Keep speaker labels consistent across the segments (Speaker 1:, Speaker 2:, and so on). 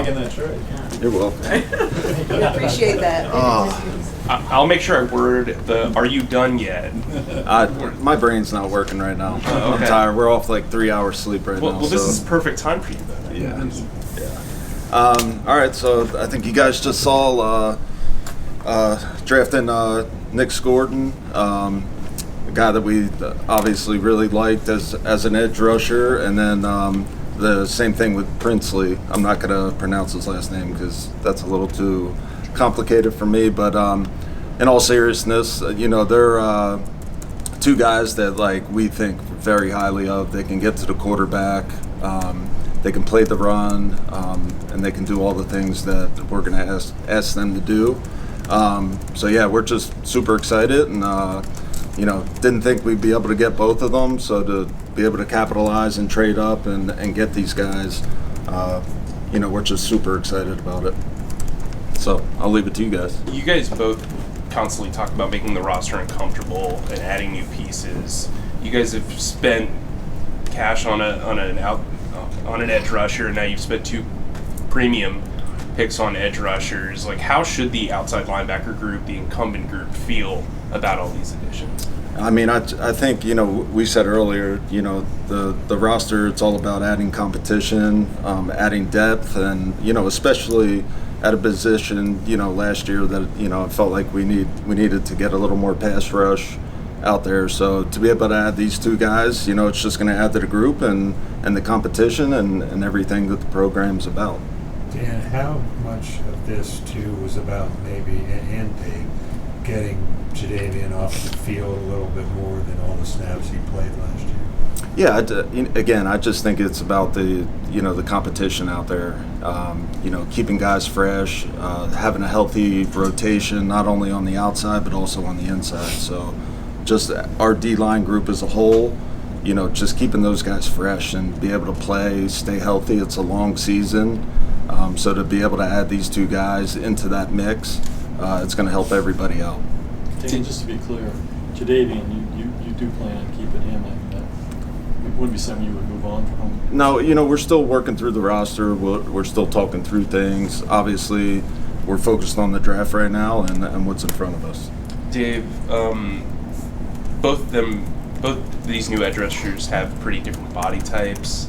Speaker 1: making that trade.
Speaker 2: You're welcome.
Speaker 3: We appreciate that.
Speaker 4: I'll make sure I word the "Are you done yet?"
Speaker 2: My brain's not working right now.
Speaker 4: Okay.
Speaker 2: I'm tired. We're off like 3 hours sleep right now.
Speaker 4: Well, this is perfect time for you then.
Speaker 2: Yeah. All right. So I think you guys just saw drafting Nick Scourton, a guy that we obviously really liked as an edge rusher, and then the same thing with Princely. I'm not going to pronounce his last name because that's a little too complicated for me, but in all seriousness, they're two guys that we think very highly of. They can get to the quarterback, they can play the run, and they can do all the things that we're going to ask them to do. So yeah, we're just super excited, and didn't think we'd be able to get both of them. So to be able to capitalize and trade up and get these guys, we're just super excited about it. So I'll leave it to you guys.
Speaker 4: You guys both constantly talk about making the roster uncomfortable and adding new pieces. You guys have spent cash on an edge rusher, and now you've spent 2 premium picks on edge rushers. How should the outside linebacker group, the incumbent group, feel about all these additions?
Speaker 2: I mean, I think, we said earlier, the roster, it's all about adding competition, adding depth, and, especially at a position, last year that, it felt like we needed to get a little more pass rush out there. So to be able to add these 2 guys, it's just going to add to the group and the competition and everything that the program's about.
Speaker 5: Dan, how much of this, too, was about maybe, and Dave, getting Jadeveon off the field a little bit more than all the snaps he played last year?
Speaker 2: Yeah, again, I just think it's about the competition out there. Keeping guys fresh, having a healthy rotation, not only on the outside but also on the inside. So, just our D-line group as a whole, just keeping those guys fresh and be able to play, stay healthy. It's a long season, so to be able to add these 2 guys into that mix, it's going to help everybody out.
Speaker 1: Dan, just to be clear, Jadeveon, you do plan on keeping him. It wouldn't be something you would move on from?
Speaker 2: No, we're still working through the roster. We're still talking through things. Obviously, we're focused on the draft right now and what's in front of us.
Speaker 4: Dave, both these new edge rushers have pretty different body types.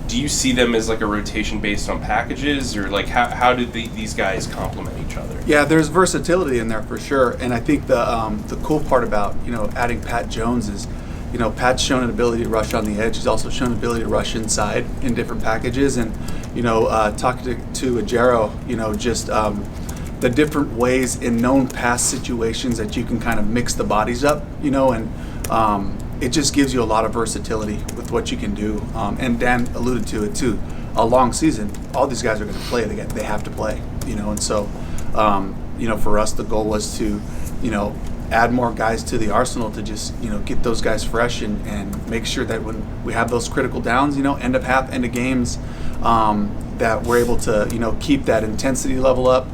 Speaker 4: Do you see them as a rotation based on packages, or how do these guys complement each other?
Speaker 6: Yeah, there's versatility in there for sure, and I think the cool part about adding Pat Jones is, Pat's shown an ability to rush on the edge. He's also shown an ability to rush inside in different packages, and talking to Ajero, just the different ways in known pass situations that you can kind of mix the bodies up, and it just gives you a lot of versatility with what you can do. And Dan alluded to it too. A long season, all these guys are going to play it again. They have to play, and so, for us, the goal was to, add more guys to the arsenal to just, get those guys fresh and make sure that when we have those critical downs, end of half, end of games, that we're able to, keep that intensity level up,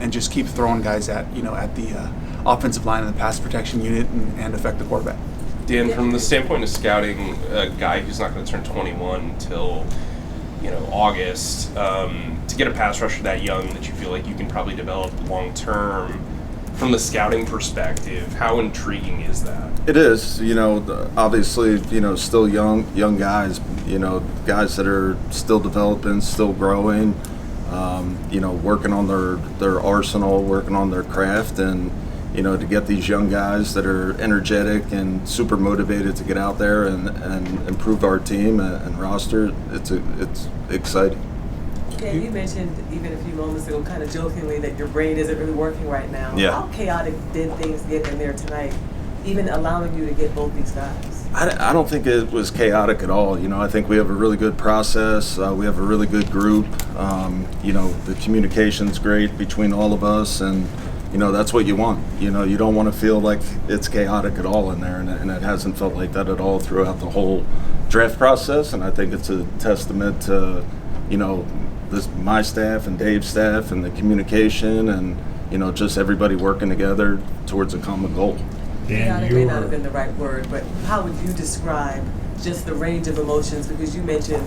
Speaker 6: and just keep throwing guys at the offensive line and the pass protection unit and affect the quarterback.
Speaker 4: Dan, from the standpoint of scouting a guy who's not going to turn 21 until August, to get a pass rusher that young that you feel like you can probably develop long term, from the scouting perspective, how intriguing is that?
Speaker 2: It is, obviously, still young guys, guys that are still developing, still growing, working on their arsenal, working on their craft, and to get these young guys that are energetic and super motivated to get out there and improve our team and roster, it's exciting.
Speaker 3: Yeah, you mentioned even a few moments ago, kind of jokingly, that your brain isn't really working right now.
Speaker 2: Yeah.
Speaker 3: How chaotic did things get in there tonight, even allowing you to get both these guys?
Speaker 2: I don't think it was chaotic at all. I think we have a really good process. We have a really good group. The communication's great between all of us, and that's what you want. You don't want to feel like it's chaotic at all in there, and it hasn't felt like that at all throughout the whole draft process. And I think it's a testament to, my staff and Dave's staff and the communication and, just everybody working together towards a common goal.
Speaker 3: Chaotic may not have been the right word, but how would you describe just the range of emotions? Because you mentioned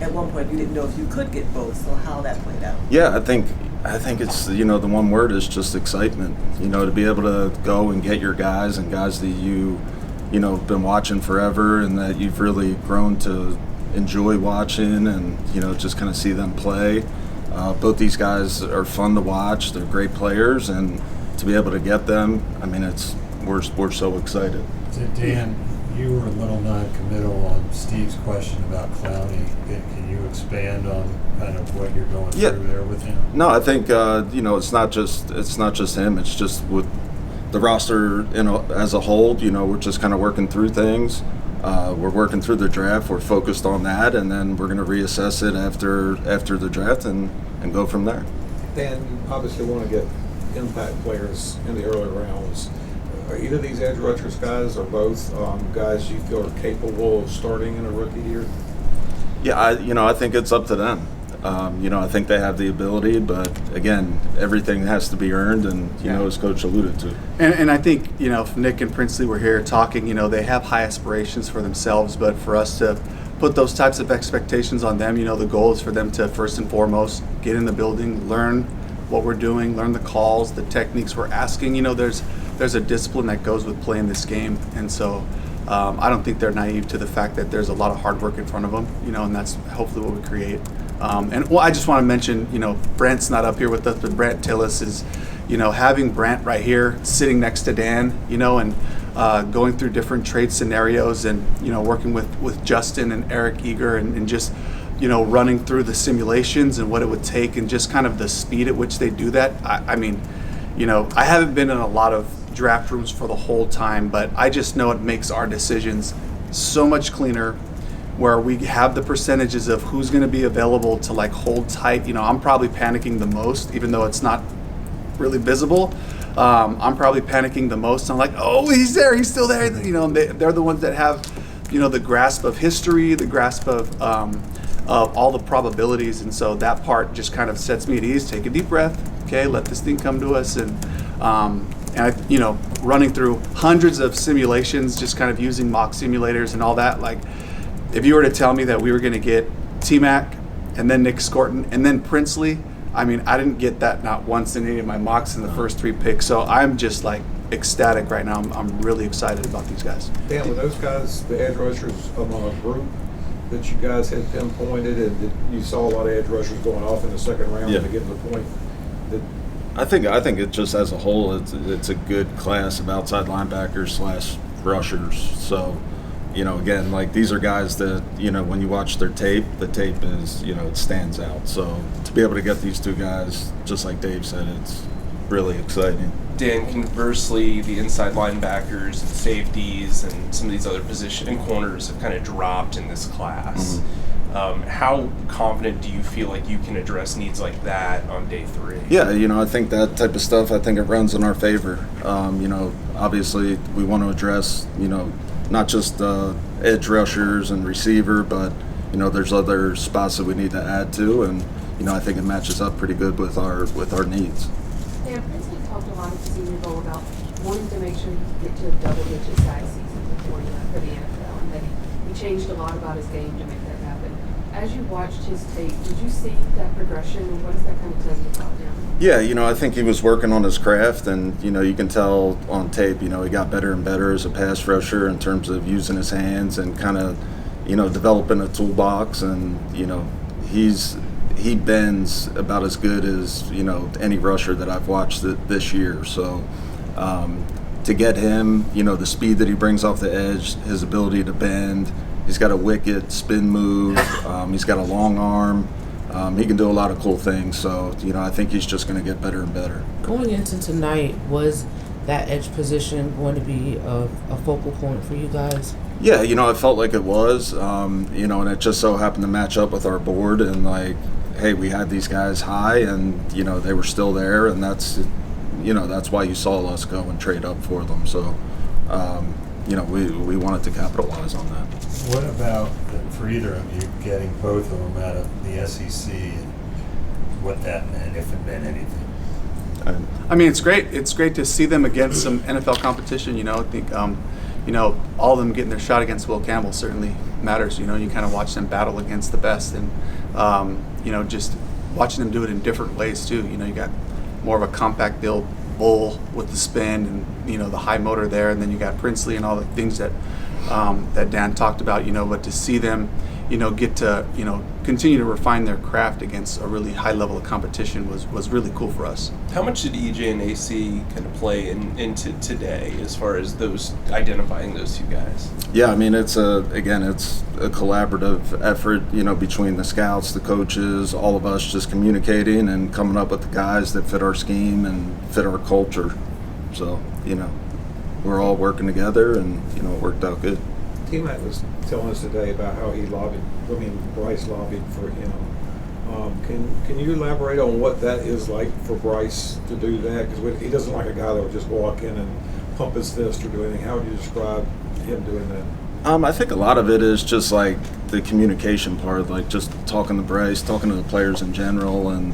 Speaker 3: at one point you didn't know if you could get both, so how that played out.
Speaker 2: Yeah, I think it's, the one word is just excitement. To be able to go and get your guys and guys that have been watching forever and that you've really grown to enjoy watching, and just kind of see them play. Both these guys are fun to watch. They're great players, and to be able to get them, we're so excited.
Speaker 5: Dan, you were a little non-committal on Steve's question about Clowney. Can you expand on kind of what you're going through there with him?
Speaker 2: No, I think it's not just him. It's just with the roster, as a whole. We're just kind of working through things. We're working through the draft. We're focused on that, and then we're going to reassess it after the draft and go from there.
Speaker 7: Dan, you obviously want to get impact players in the early rounds. Are either of these edge rushers guys, or both guys you feel are capable of starting in a rookie year?
Speaker 2: Yeah, I think it's up to them. I think they have the ability, but again, everything has to be earned, and as Coach alluded to.
Speaker 6: And I think, if Nick and Princely were here talking, they have high aspirations for themselves, but for us to put those types of expectations on them, the goal is for them to first and foremost get in the building, learn what we're doing, learn the calls, the techniques we're asking. There's a discipline that goes with playing this game, and so I don't think they're naive to the fact that there's a lot of hard work in front of them, and that's hopefully what we create. I just want to mention, Brant's not up here with us, but Brant Tillis is, having Brant right here sitting next to Dan, and going through different trade scenarios, and, working with Justin and Eric Eager, and just, running through the simulations and what it would take, and just kind of the speed at which they do that. I haven't been in a lot of draft rooms for the whole time, but I just know it makes our decisions so much cleaner, where we have the percentages of who's going to be available to hold tight. I'm probably panicking the most, even though it's not really visible. I'm probably panicking the most. I'm like, oh, he's there, he's still there. They're the ones that have, the grasp of history, the grasp of all the probabilities, and so that part just kind of sets me at ease. Take a deep breath, okay, let this thing come to us, and running through hundreds of simulations, just kind of using mock simulators and all that. If you were to tell me that we were going to get T-Mac and then Nick Scourton and then Princely, I didn't get that not once in any of my mocks in the first 3 picks. So I'm just ecstatic right now. I'm really excited about these guys.
Speaker 7: Dan, were those guys the edge rushers among a group that you guys had pinpointed, and that you saw a lot of edge rushers going off in the second round to get to the point that?
Speaker 2: I think it just as a whole, it's a good class of outside linebackers / rushers. So, again, these are guys that, when you watch their tape, the tape is, it stands out. So to be able to get these two guys, just like Dave said, it's really exciting.
Speaker 4: Dan, conversely, the inside linebackers and safeties and some of these other position and corners have kind of dropped in this class. Mm-hmm. How confident do you feel like you can address needs like that on day 3?
Speaker 2: Yeah, I think that type of stuff, I think it runs in our favor. Obviously we want to address, not just edge rushers and receiver, but, there's other spots that we need to add to, and, I think it matches up pretty good with our needs.
Speaker 8: Yeah, Princely talked a lot at the Senior Bowl about wanting to make sure you get to a double-digit sack season for the NFL, and that he changed a lot about his game to make that happen. As you watched his tape, did you see that progression, and what does that kind of tell you about him?
Speaker 2: Yeah, I think he was working on his craft, and, you can tell on tape, he got better and better as a pass rusher in terms of using his hands and kind of, developing a toolbox, and, he bends about as good as, any rusher that I've watched this year. So to get him, the speed that he brings off the edge, his ability to bend, he's got a wicked spin move, he's got a long arm, he can do a lot of cool things. So, I think he's just going to get better and better.
Speaker 9: Going into tonight, was that edge position going to be a focal point for you guys?
Speaker 2: Yeah, I felt like it was, and it just so happened to match up with our board, and hey, we had these guys high, and they were still there, and that's why you saw us go and trade up for them. So we wanted to capitalize on that.
Speaker 5: What about, for either of you, getting both of them out of the SEC, and what that meant, if it meant anything?
Speaker 6: It's great. It's great to see them against some NFL competition. I think all of them getting their shot against Will Campbell certainly matters. You kind of watch them battle against the best, and just watching them do it in different ways too. You got more of a compact build bull with the spin and the high motor there, and then you got Princely and all the things that Dan talked about. But to see them get to continue to refine their craft against a really high level of competition was really cool for us.
Speaker 4: How much did EJ and AC kind of play into today as far as identifying those two guys?
Speaker 2: Yeah, I mean, it's a collaborative effort, between the scouts, the coaches, all of us just communicating and coming up with the guys that fit our scheme and fit our culture. So, we're all working together, and, it worked out good.
Speaker 7: T-Mac was telling us today about how Bryce lobbied for him. Can you elaborate on what that is like for Bryce to do that? Because he doesn't like a guy that will just walk in and pump his fist or do anything. How would you describe him doing that?
Speaker 2: I think a lot of it is just like the communication part, like just talking to Bryce, talking to the players in general, and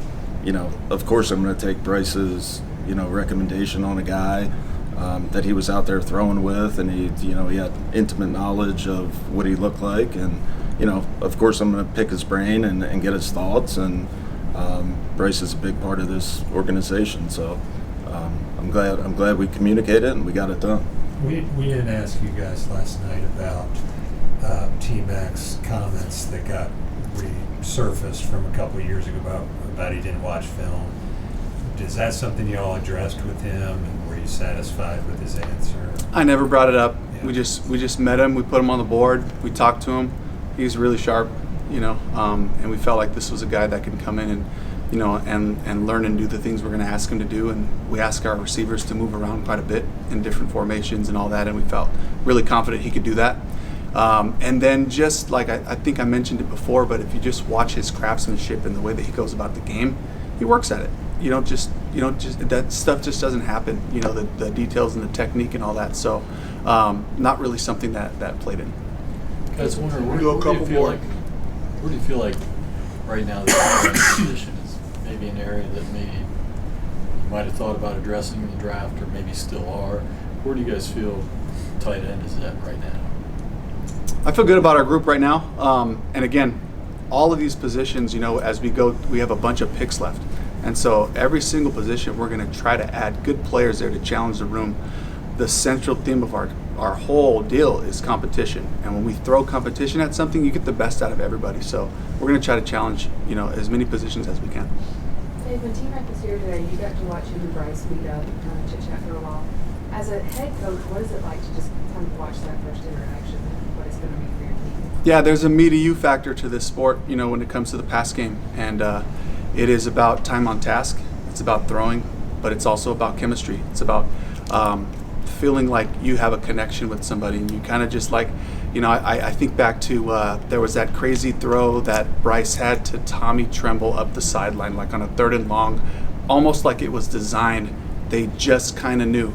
Speaker 2: of course I'm going to take Bryce's recommendation on a guy that he was out there throwing with, and he had intimate knowledge of what he looked like, and of course I'm going to pick his brain and get his thoughts, and Bryce is a big part of this organization, so I'm glad we communicated and we got it done.
Speaker 5: We didn't ask you guys last night about T-Mac's comments that got resurfaced from a couple of years ago about he didn't watch film. Is that something you all addressed with him, and were you satisfied with his answer?
Speaker 6: I never brought it up.
Speaker 5: Yeah.
Speaker 6: We just met him. We put him on the board. We talked to him. He's really sharp, and we felt like this was a guy that can come in and and learn and do the things we're going to ask him to do. And we ask our receivers to move around quite a bit in different formations and all that, and we felt really confident he could do that. And then just like I think I mentioned it before, but if you just watch his craftsmanship and the way that he goes about the game, he works at it. You don't just that stuff just doesn't happen. The details and the technique and all that. So not really something that played in.
Speaker 1: Guys, where
Speaker 10: Do a
Speaker 1: do you
Speaker 10: couple
Speaker 1: feel
Speaker 10: more.
Speaker 1: like right now the tight end position is maybe an area that maybe you might have thought about addressing in the draft, or maybe still are? Where do you guys feel tight end is at right now?
Speaker 6: I feel good about our group right now. And again, all of these positions, as we go, we have a bunch of picks left. And so every single position, we're going to try to add good players there to challenge the room. The central theme of our whole deal is competition. And when we throw competition at something, you get the best out of everybody. So we're going to try to challenge, as many positions as we can.
Speaker 8: Dave, when T-Mac was here today, you got to watch him and Bryce meet up and kind of chit-chat for a while. As a head coach, what is it like to just kind of watch that first interaction and what it's going to be for your team?
Speaker 6: Yeah, there's a me to you factor to this sport, when it comes to the pass game. And it is about time on task. It's about throwing, but it's also about chemistry. It's about feeling like you have a connection with somebody, and you kind of just like, I think back to there was that crazy throw that Bryce had to Tommy Tremble up the sideline, like on a 3rd and long, almost like it was designed. They just kind of knew.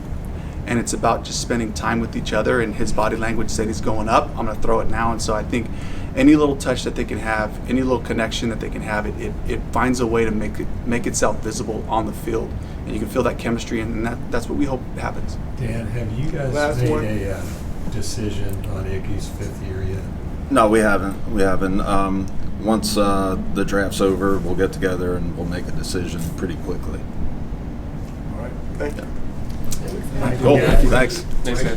Speaker 6: And it's about just spending time with each other, and his body language said he's going up, I'm going to throw it now. And so I think any little touch that they can have, any little connection that they can have, it finds a way to make itself visible on the field. And you can feel that chemistry, and that's what we hope happens.
Speaker 5: Dan, have you guys
Speaker 10: Last
Speaker 5: made
Speaker 10: one.
Speaker 5: a decision on Iggy's 5th year yet?
Speaker 2: No, we haven't. Once the draft's over, we'll get together and we'll make a decision pretty quickly.
Speaker 10: All right, thank you.
Speaker 2: Cool, thanks.
Speaker 4: Thanks, guys.